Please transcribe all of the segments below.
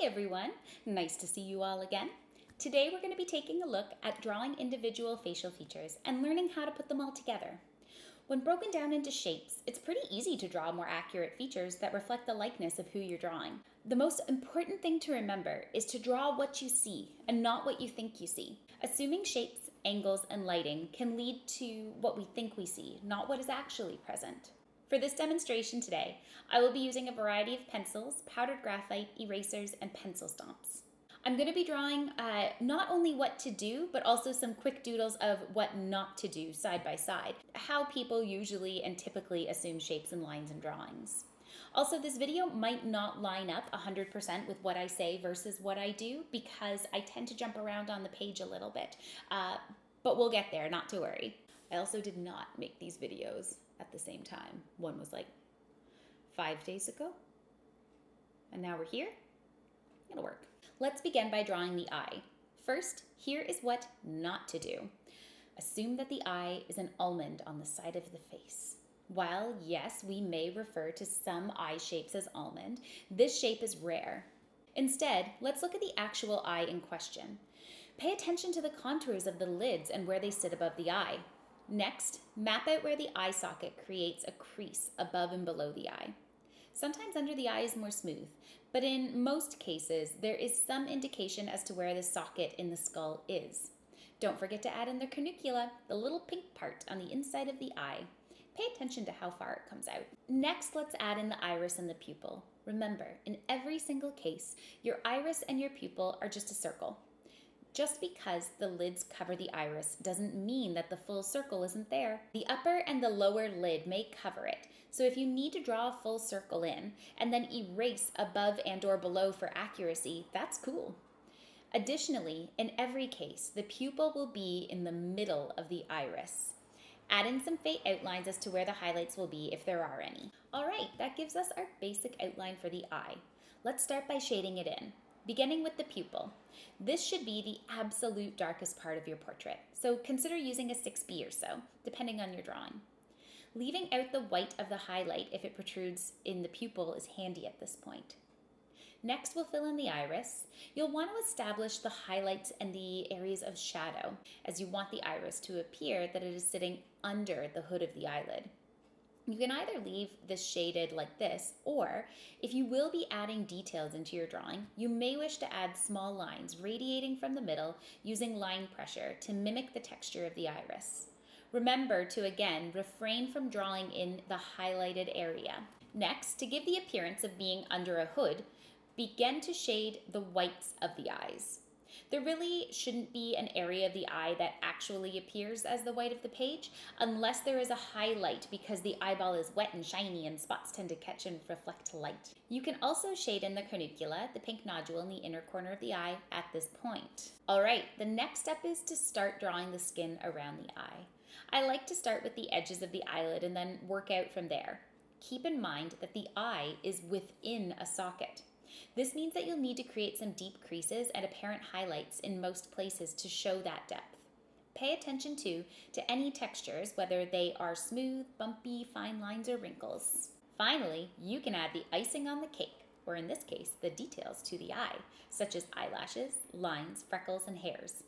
Hey everyone, nice to see you all again. Today we're going to be taking a look at drawing individual facial features and learning how to put them all together. When broken down into shapes, it's pretty easy to draw more accurate features that reflect the likeness of who you're drawing. The most important thing to remember is to draw what you see and not what you think you see. Assuming shapes, angles, and lighting can lead to what we think we see, not what is actually present. For this demonstration today, I will be using a variety of pencils, powdered graphite, erasers, and pencil stomps. I'm going to be drawing not only what to do, but also some quick doodles of what not to do side by side, how people usually and typically assume shapes and lines in drawings. Also, this video might not line up 100% with what I say versus what I do because I tend to jump around on the page a little bit, but we'll get there, not to worry. I also did not make these videos at the same time. One was like 5 days ago, and now we're here. It'll work. Let's begin by drawing the eye. First, here is what not to do. Assume that the eye is an almond on the side of the face. While, yes, we may refer to some eye shapes as almond, this shape is rare. Instead, let's look at the actual eye in question. Pay attention to the contours of the lids and where they sit above the eye. Next, map out where the eye socket creates a crease above and below the eye. Sometimes under the eye is more smooth, but in most cases, there is some indication as to where the socket in the skull is. Don't forget to add in the cornicula, the little pink part on the inside of the eye. Pay attention to how far it comes out. Next, let's add in the iris and the pupil. Remember, in every single case, your iris and your pupil are just a circle. Just because the lids cover the iris doesn't mean that the full circle isn't there. The upper and the lower lid may cover it, so if you need to draw a full circle in and then erase above and or below for accuracy, that's cool. Additionally, in every case, the pupil will be in the middle of the iris. Add in some faint outlines as to where the highlights will be if there are any. All right, that gives us our basic outline for the eye. Let's start by shading it in. Beginning with the pupil. This should be the absolute darkest part of your portrait, so consider using a 6B or so, depending on your drawing. Leaving out the white of the highlight if it protrudes in the pupil is handy at this point. Next, we'll fill in the iris. You'll want to establish the highlights and the areas of shadow, as you want the iris to appear that it is sitting under the hood of the eyelid. You can either leave this shaded like this, or if you will be adding details into your drawing, you may wish to add small lines radiating from the middle using line pressure to mimic the texture of the iris. Remember to again refrain from drawing in the highlighted area. Next, to give the appearance of being under a hood, begin to shade the whites of the eyes. There really shouldn't be an area of the eye that actually appears as the white of the page unless there is a highlight because the eyeball is wet and shiny and spots tend to catch and reflect light. You can also shade in the cornicula, the pink nodule in the inner corner of the eye, at this point. All right, the next step is to start drawing the skin around the eye. I like to start with the edges of the eyelid and then work out from there. Keep in mind that the eye is within a socket. This means that you'll need to create some deep creases and apparent highlights in most places to show that depth. Pay attention to any textures, whether they are smooth, bumpy, fine lines, or wrinkles. Finally, you can add the icing on the cake, or in this case, the details to the eye, such as eyelashes, lines, freckles, and hairs.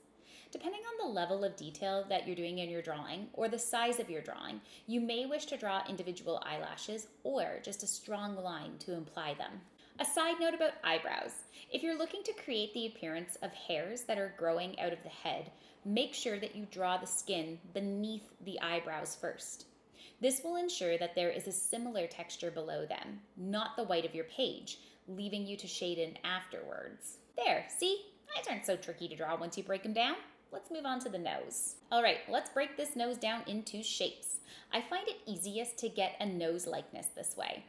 Depending on the level of detail that you're doing in your drawing or the size of your drawing, you may wish to draw individual eyelashes or just a strong line to imply them. A side note about eyebrows. If you're looking to create the appearance of hairs that are growing out of the head, make sure that you draw the skin beneath the eyebrows first. This will ensure that there is a similar texture below them, not the white of your page, leaving you to shade in afterwards. There, see? Eyes aren't so tricky to draw once you break them down. Let's move on to the nose. All right, let's break this nose down into shapes. I find it easiest to get a nose likeness this way.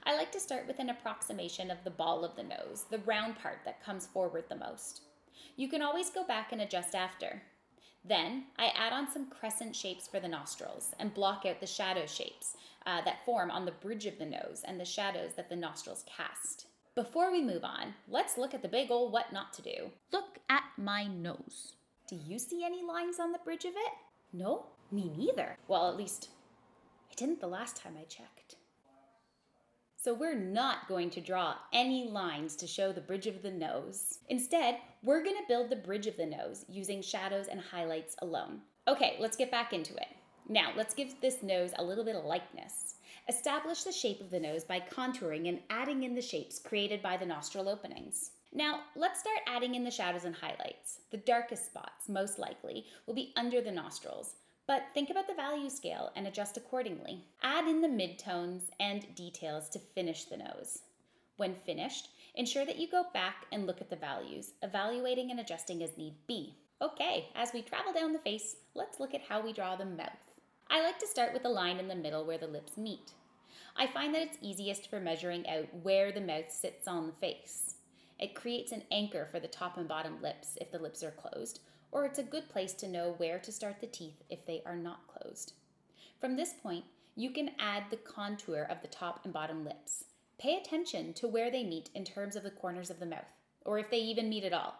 I like to start with an approximation of the ball of the nose, the round part that comes forward the most. You can always go back and adjust after. Then, I add on some crescent shapes for the nostrils and block out the shadow shapes that form on the bridge of the nose and the shadows that the nostrils cast. Before we move on, let's look at the big ol' what not to do. Look at my nose. Do you see any lines on the bridge of it? No? Me neither. Well, at least I didn't the last time I checked. So we're not going to draw any lines to show the bridge of the nose. Instead, we're going to build the bridge of the nose using shadows and highlights alone. Okay, let's get back into it. Now, let's give this nose a little bit of likeness. Establish the shape of the nose by contouring and adding in the shapes created by the nostril openings. Now, let's start adding in the shadows and highlights. The darkest spots, most likely, will be under the nostrils, but think about the value scale and adjust accordingly. Add in the midtones and details to finish the nose. When finished, ensure that you go back and look at the values, evaluating and adjusting as need be. Okay, as we travel down the face, let's look at how we draw the mouth. I like to start with a line in the middle where the lips meet. I find that it's easiest for measuring out where the mouth sits on the face. It creates an anchor for the top and bottom lips if the lips are closed, or it's a good place to know where to start the teeth if they are not closed. From this point, you can add the contour of the top and bottom lips. Pay attention to where they meet in terms of the corners of the mouth, or if they even meet at all,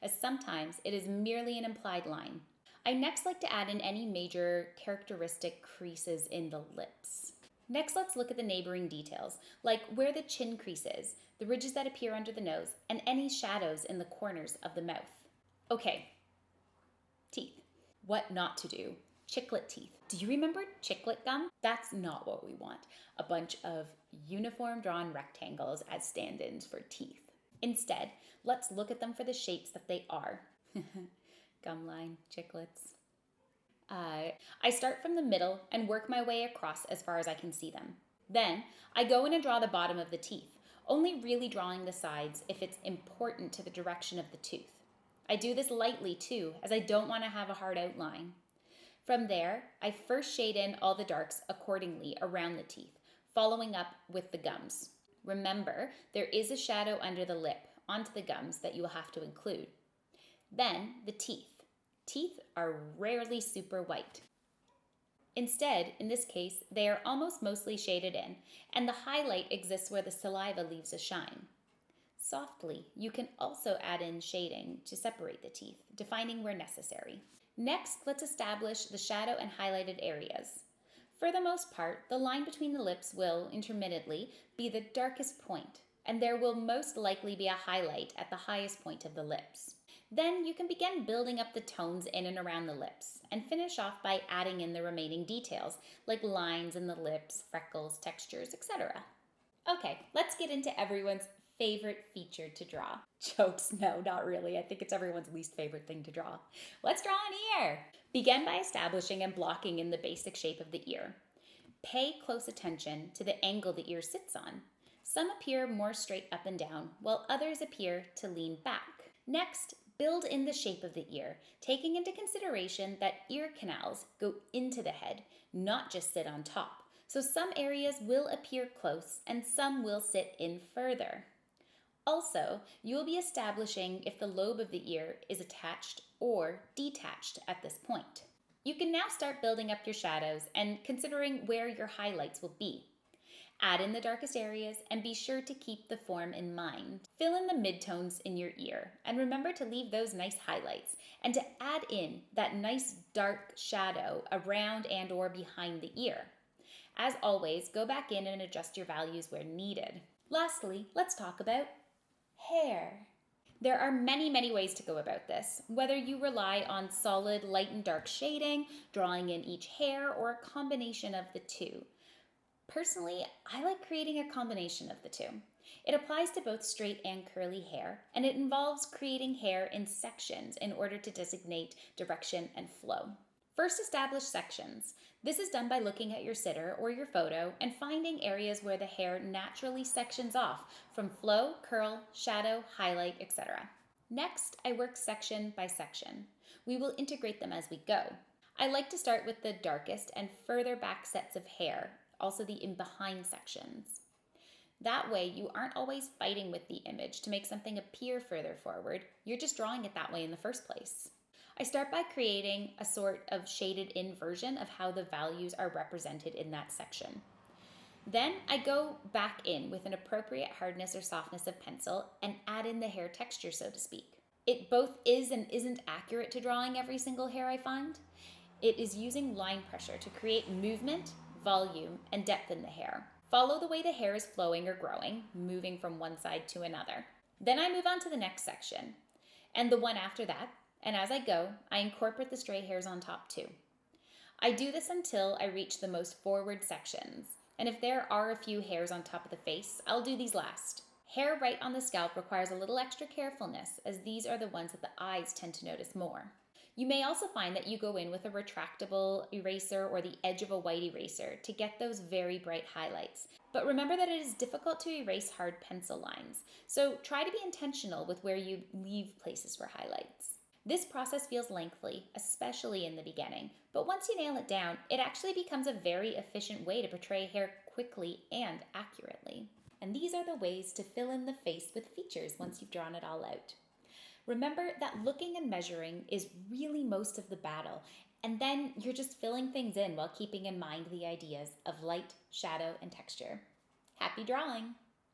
as sometimes it is merely an implied line. I next like to add in any major characteristic creases in the lips. Next, let's look at the neighboring details, like where the chin crease is, the ridges that appear under the nose, and any shadows in the corners of the mouth. Okay, teeth. What not to do. Chiclet teeth. Do you remember chiclet gum? That's not what we want. A bunch of uniform drawn rectangles as stand-ins for teeth. Instead, let's look at them for the shapes that they are. Gum line, chiclets. I start from the middle and work my way across as far as I can see them. Then, I go in and draw the bottom of the teeth, only really drawing the sides if it's important to the direction of the tooth. I do this lightly too, as I don't want to have a hard outline. From there, I first shade in all the darks accordingly around the teeth, following up with the gums. Remember, there is a shadow under the lip onto the gums that you will have to include. Then, the teeth. Teeth are rarely super white. Instead, in this case, they are almost mostly shaded in, and the highlight exists where the saliva leaves a shine. Softly, you can also add in shading to separate the teeth, defining where necessary. Next, let's establish the shadow and highlighted areas. For the most part, the line between the lips will, intermittently, be the darkest point, and there will most likely be a highlight at the highest point of the lips. Then you can begin building up the tones in and around the lips, and finish off by adding in the remaining details, like lines in the lips, freckles, textures, etc. Okay, let's get into everyone's favorite feature to draw. Jokes, no, not really. I think it's everyone's least favorite thing to draw. Let's draw an ear. Begin by establishing and blocking in the basic shape of the ear. Pay close attention to the angle the ear sits on. Some appear more straight up and down, while others appear to lean back. Next, build in the shape of the ear, taking into consideration that ear canals go into the head, not just sit on top. So some areas will appear close and some will sit in further. Also, you will be establishing if the lobe of the ear is attached or detached at this point. You can now start building up your shadows and considering where your highlights will be. Add in the darkest areas and be sure to keep the form in mind. Fill in the midtones in your ear and remember to leave those nice highlights and to add in that nice dark shadow around and or behind the ear. As always, go back in and adjust your values where needed. Lastly, let's talk about hair. There are many ways to go about this, whether you rely on solid light and dark shading, drawing in each hair, or a combination of the two. Personally, I like creating a combination of the two. It applies to both straight and curly hair, and it involves creating hair in sections in order to designate direction and flow. First, establish sections. This is done by looking at your sitter or your photo and finding areas where the hair naturally sections off from flow, curl, shadow, highlight, etc. Next, I work section by section. We will integrate them as we go. I like to start with the darkest and further back sets of hair, also the in behind sections. That way, you aren't always fighting with the image to make something appear further forward. You're just drawing it that way in the first place. I start by creating a sort of shaded in version of how the values are represented in that section. Then I go back in with an appropriate hardness or softness of pencil and add in the hair texture, so to speak. It both is and isn't accurate to drawing every single hair I find. It is using line pressure to create movement, volume, and depth in the hair. Follow the way the hair is flowing or growing, moving from one side to another. Then I move on to the next section, and the one after that, and as I go, I incorporate the stray hairs on top too. I do this until I reach the most forward sections, and if there are a few hairs on top of the face, I'll do these last. Hair right on the scalp requires a little extra carefulness, as these are the ones that the eyes tend to notice more. You may also find that you go in with a retractable eraser or the edge of a white eraser to get those very bright highlights. But remember that it is difficult to erase hard pencil lines, so try to be intentional with where you leave places for highlights. This process feels lengthy, especially in the beginning, but once you nail it down, it actually becomes a very efficient way to portray hair quickly and accurately. And these are the ways to fill in the face with features once you've drawn it all out. Remember that looking and measuring is really most of the battle, and then you're just filling things in while keeping in mind the ideas of light, shadow, and texture. Happy drawing!